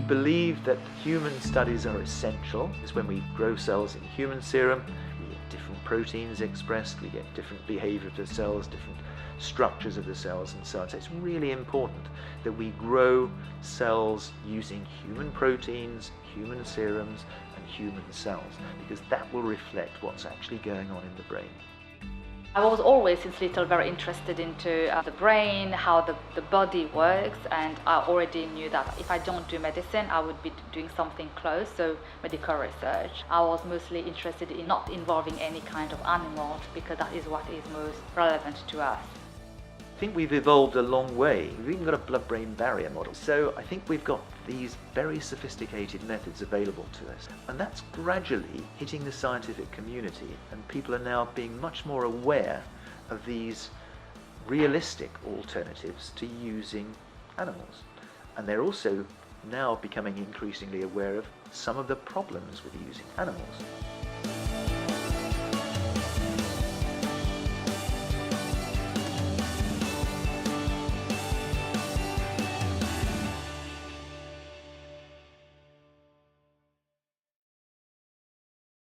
believe that human studies are essential, because when we grow cells in human serum, we get different proteins expressed, we get different behavior of the cells, different structures of the cells and so on. So it's really important that we grow cells using human proteins, human serums and human cells, because that will reflect what's actually going on in the brain. I was always since little very interested into the brain, how the body works, and I already knew that if I don't do medicine I would be doing something close, so medical research. I was mostly interested in not involving any kind of animals because that is what is most relevant to us. I think we've evolved a long way. We've even got a blood-brain barrier model. So I think we've got these very sophisticated methods available to us. And that's gradually hitting the scientific community, and people are now being much more aware of these realistic alternatives to using animals. And they're also now becoming increasingly aware of some of the problems with using animals.